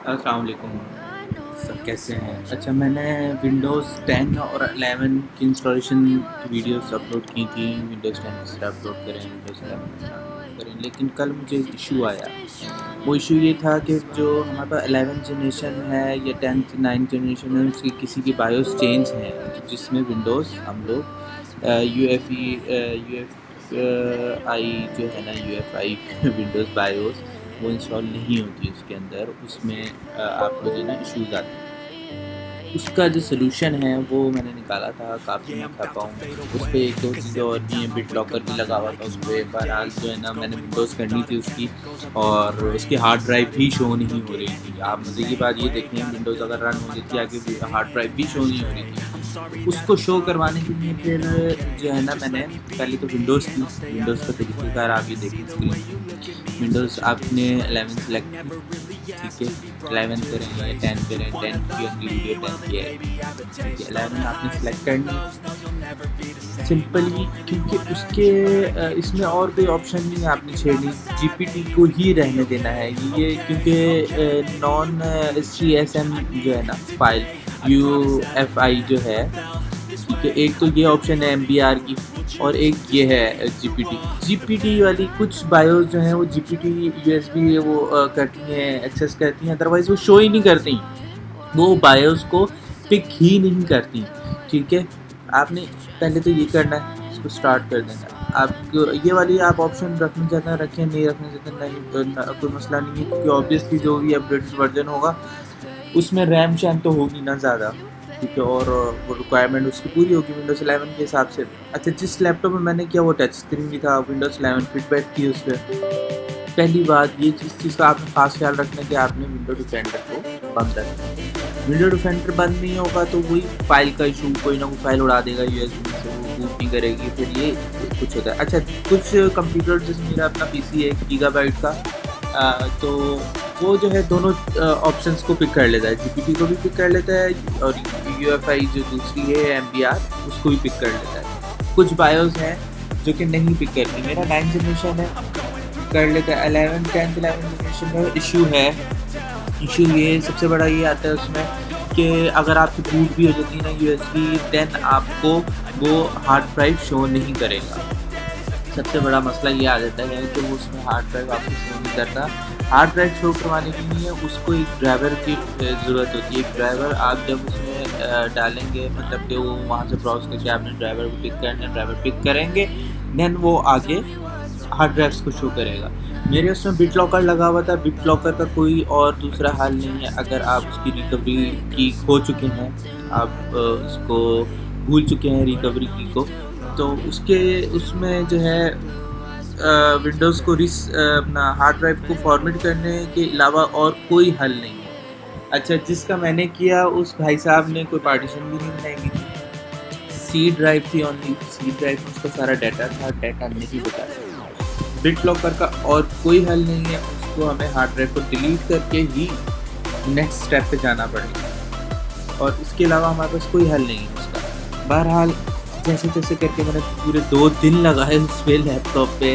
अस्सलाम वालेकुम। सब कैसे हैं? अच्छा, मैंने विंडोज़ 10 और 11 की इंस्टॉलेशन की वीडियोस अपलोड की थी। विंडोज़ 10 किस तरह अपलोड करें, विंडोज़ 11 किस तरह अपलोड करें, लेकिन कल मुझे एक इशू आया। वो इशू ये था कि जो हमारे पास 11th जनरेशन है या 10th 9th जनरेशन है, उसकी किसी की बायोस चेंज है, तो जिसमें विंडोज़ हम लोग यूएफआई जो है ना, यूएफआई विंडोज़ बायोस वो इंस्टॉल नहीं होती उसके अंदर, उसमें आपको जो है ना इश्यूज़ आते हैं। उसका जो सॉल्यूशन है वो मैंने निकाला था, काफ़ी मैं खपा हूँ। उस पे 1-2 चीज़ें और भी हैं, बिट लॉकर भी लगा हुआ था उस पे। बहरहाल जो है ना, मैंने विंडोज़ करनी थी उसकी, और उसकी हार्ड ड्राइव भी शो नहीं हो रही थी। आप मज़े की बात ये देखें, विंडोज़ अगर रन हो रही थी, आगे भी हार्ड ड्राइव भी शो नहीं हो रही थी। तो उसको शो करवाने के लिए फिर जो है ना, मैंने पहले तो विंडोज़ का तरीक़ेकार आप ये देखें स्क्रीन पे। विंडोज़ आपने 11 सेलेक्ट की, ठीक है? 11 करें या 10 करें, 10 की अगली वीडियो 10 की आएगी, ठीक है? 11 आपने सेलेक्ट करनी सिंपली, क्योंकि उसके इसमें और कोई ऑप्शन नहीं है आपने छेड़नी, जीपीटी को ही रहने देना है ये, क्योंकि नॉन सीएसएम जो है ना फाइल, यूएफआई जो है, ठीक है? एक तो ये ऑप्शन है एमबीआर की, और एक ये है जीपीटी वाली। कुछ बायोस जो हैं वो जीपीटी यूएसबी वो करती हैं, एक्सेस करती हैं, अदरवाइज़ वो शो ही नहीं करती, वो बायोस को पिक ही नहीं करती, ठीक है? आपने पहले तो ये करना है, इसको स्टार्ट कर देना है। आप ये वाली आप ऑप्शन रखना चाहते हैं रखें, नहीं रखना चाहते हैं नहीं, कोई मसला नहीं है, क्योंकि ऑब्वियसली जो भी अपडेटेड वर्जन होगा उसमें रैम शैम तो होगी ना ज़्यादा, ठीक है? और वो रिक्वायरमेंट उसकी पूरी होगी विंडोज़ 11 के हिसाब से। अच्छा, जिस लैपटॉप में मैंने किया वो टच स्क्रीन भी था, विंडोज़ 11 फिट बैठती है उस पर। पहली बात ये चीज़ का आपने ख़ास ख्याल रखना है कि आपने विंडो डिफेंडर को बंद रखना है। विंडो डिफेंडर बंद नहीं होगा तो वही फाइल का इशू, कोई ना कोई फाइल उड़ा देगा यूएसबी से, वो बूट नहीं करेगी, फिर ये कुछ होता है। अच्छा, कुछ कंप्यूटर जैसे मेरा अपना पीसी है 1 गीगाबाइट का, तो वो जो है दोनों ऑप्शंस को पिक कर लेता है, जीपीटी को भी पिक कर लेता है, और यूएफआई जो दूसरी है एमबीआर उसको भी पिक कर लेता है। कुछ बायोस हैं जो कि नहीं पिक करती, मेरा 9th जनरेशन है, कर लेता है। 11 10th 11 जनरेशन में इशू है। इशू ये सबसे बड़ा ये आता है उसमें कि अगर आपकी बूट भी हो जाती है ना यूएसबी, देन आपको वो हार्ड ड्राइव शो नहीं करेगा। सबसे बड़ा मसला ये आ जाता है कि वो उसमें हार्ड ड्राइव आपको शो नहीं करता। हार्ड ड्राइव शो करवाने के लिए उसको एक ड्राइवर की ज़रूरत होती है। एक ड्राइवर आप जब उसमें डालेंगे, मतलब कि वो वहाँ से ब्राउज़ करके आपने ड्राइवर को पिक करना है, ड्राइवर पिक करेंगे, देन वो आगे हार्ड ड्राइव्स को शो करेगा। मेरे उसमें बिट लॉकर लगा हुआ था, बिट लॉकर का कोई और दूसरा हल नहीं है। अगर आप उसकी रिकवरी की खो चुके हैं, आप उसको भूल चुके हैं रिकवरी की को, तो उसके उसमें जो है विंडोज़ को अपना हार्ड ड्राइव को फॉर्मेट करने के अलावा और कोई हल नहीं है। अच्छा, जिसका मैंने किया उस भाई साहब ने कोई पार्टीशन भी नहीं बनाई हुई थी, सी ड्राइव थी ओनली, सी ड्राइव में उसका सारा डाटा था, डाटा नहीं बता सकता। बिट लॉकर का और कोई हल नहीं है, उसको हमें हार्ड ड्राइव को डिलीट करके ही नेक्स्ट स्टेप पे जाना पड़ेगा, और इसके अलावा हमारे पास कोई हल नहीं है उसका। बहरहाल जैसे तैसे करके मैंने पूरे 2 दिन लगाए उस पे लैपटॉप पे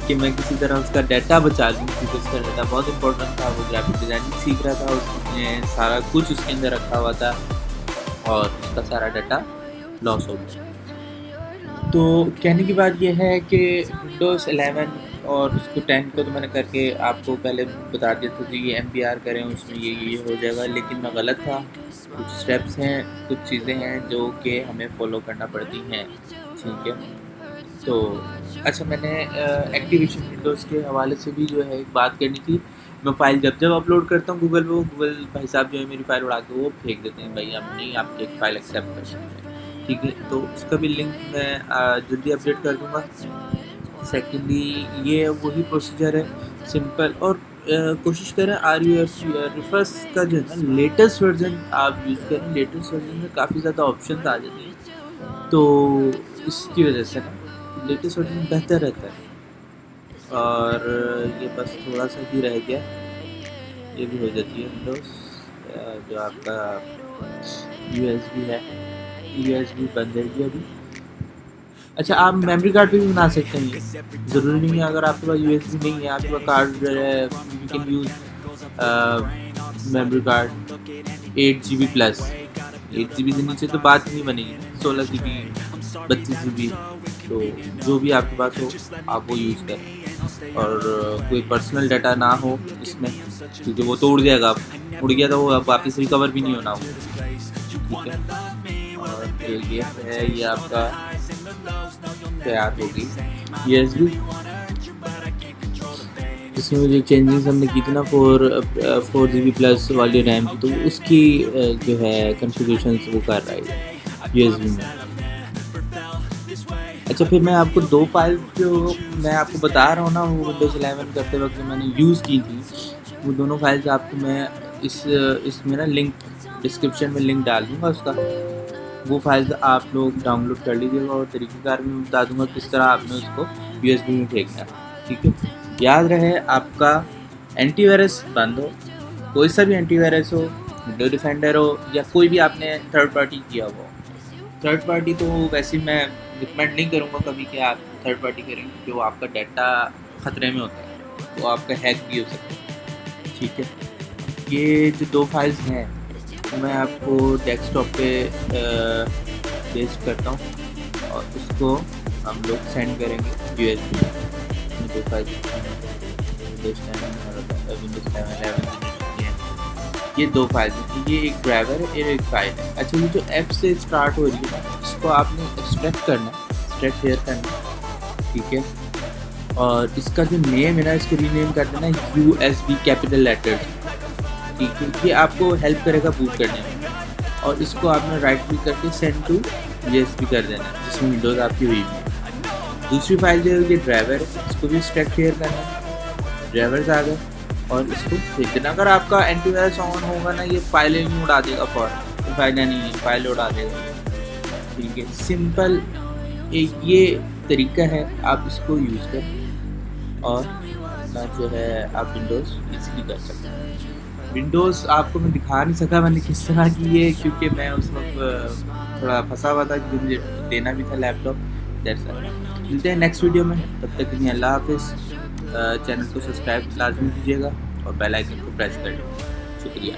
कि मैं किसी तरह उसका डाटा बचा लूँ, क्योंकि उसका डाटा बहुत इंपॉर्टेंट था। वो ग्राफिक डिज़ाइनिंग सीख रहा था, उसने सारा कुछ उसके अंदर रखा हुआ था, और उसका सारा डाटा लॉस हो गया। तो कहने की बात ये है कि विंडोज़ 11 और उसको 10 को तो मैंने करके आपको पहले बता दिया था कि ये एमबीआर करें, उसमें ये हो जाएगा, लेकिन मैं गलत था। कुछ स्टेप्स हैं, कुछ चीज़ें हैं जो कि हमें फ़ॉलो करना पड़ती हैं, ठीक है? तो अच्छा, मैंने एक्टिवेशन विंडोज़ के हवाले से भी जो है एक बात करनी थी। मैं फ़ाइल जब अपलोड करता हूँ गूगल पे, वो गूगल भाई साहब जो है मेरी फ़ाइल उड़ा के वो फेंक देते हैं, भाई हम नहीं आपकी एक फ़ाइल एक्सेप्ट कर सकते हैं, ठीक है? तो उसका भी लिंक मैं जल्दी अपडेट कर दूँगा। सेकेंडली ये वही प्रोसीजर है, सिंपल, और कोशिश करें रिफर्स का जो है ना लेटेस्ट वर्जन आप यूज़ करें। लेटेस्ट वर्जन में काफ़ी ज़्यादा ऑप्शंस आ जाते हैं, तो इसकी वजह से ना लेटेस्ट वर्जन बेहतर रहता है। और ये बस थोड़ा सा ही रह गया, ये भी हो जाती है विंडोज़ जो आपका यूएसबी है, यूएसबी बंद रहेगी अभी। अच्छा, आप मेमोरी कार्ड पे भी बना सकते हैं ये, ज़रूरी नहीं है अगर आपके पास यूएसबी नहीं है, आपके पास card you can use memory card 8 GB plus, 8 GB से नीचे तो बात ही नहीं बनेगी, 16 GB 32 GB, तो जो भी आपके पास हो आप वो यूज़ करें। और कोई पर्सनल डाटा ना हो इसमें, क्योंकि वो तो उड़ जाएगा, उड़ गया तो वो अब वापस रिकवर भी नहीं होना वो, ठीक है। और ये है, ये आपका तैयार होगी USB। इसमें जो चेंजेस हमने की थी ना 4 GB प्लस वाली रैम की, तो उसकी जो है कॉन्फ़िगरेशन वो कर रहा है USB में। अच्छा, फिर मैं आपको 2 फाइल जो मैं आपको बता रहा हूँ ना, वो विंडोज़ 11 करते वक्त जो मैंने यूज़ की थी, वो दोनों फाइल्स आपको मैं इसमें ना लिंक डिस्क्रिप्शन में लिंक डाल दूँगा उसका। वो फाइल्स आप लोग डाउनलोड कर लीजिएगा और तरीक़ेकार में बता दूँगा किस तरह आपने उसको USB में फेंकना है, ठीक है। याद रहे, आपका एंटीवायरस बंद हो, कोई सा भी एंटीवायरस हो, विंडो डिफेंडर हो, या कोई भी आपने थर्ड पार्टी किया हुआ हो। थर्ड पार्टी तो वैसे मैं रिकमेंड नहीं करूँगा कभी कि आप थर्ड पार्टी करें, क्योंकि वो आपका डाटा ख़तरे में होता है, वो आपका हैक भी हो सकता है, ठीक है। ये जो 2 फाइल्स हैं तो मैं आपको डेस्कटॉप पे पेस्ट करता हूँ और उसको हम लोग सेंड करेंगे USB में। 2 फाइल विंडोज़ 10 और विंडोज़ 11 ये 2 फाइल हैं, ये एक ड्राइवर है, ये एक फाइल है। अच्छा, ये जो F से स्टार्ट हो रही है ना, इसको आपने एक्सट्रैक्ट करना है, एक्सट्रैक्ट हेयर करना है, ठीक है। और इसका जो नेम है ना, इसको रीनेम कर देना USB कैपिटल लेटर्स, ठीक है। ये आपको हेल्प करेगा बूट करने में। और इसको आपने राइट क्लिक करके सेंड टू USB कर देना है, जिसमें विंडोज़ आपकी हुई है। दूसरी फाइल जो है ये ड्राइवर है, इसको भी एक्सट्रैक्ट हेयर करना है, ड्राइवर्स आ गए और इसको भेज देना। अगर आपका एंटीवायरस ऑन होगा ना, ये फाइलें नहीं उड़ा देगा फौरन, तो फाइलें नहीं, फाइल उड़ा देगा, ठीक है। सिंपल ये तरीका है, आप इसको यूज़ करें और अपना जो है आप विंडोज़ ईज़िली कर सकते हैं। विंडोज़ आपको मैं दिखा नहीं सका मैंने किस तरह की है, क्योंकि मैं उस वक्त थोड़ा फंसा हुआ था, क्योंकि मुझे देना भी था लैपटॉप। That's all. मिलते हैं नेक्स्ट वीडियो में, तब तक के लिए अल्लाह हाफ़िज़। चैनल को सब्सक्राइब लाजमी कीजिएगा और बेल आइकन को प्रेस कर लीजिए। शुक्रिया।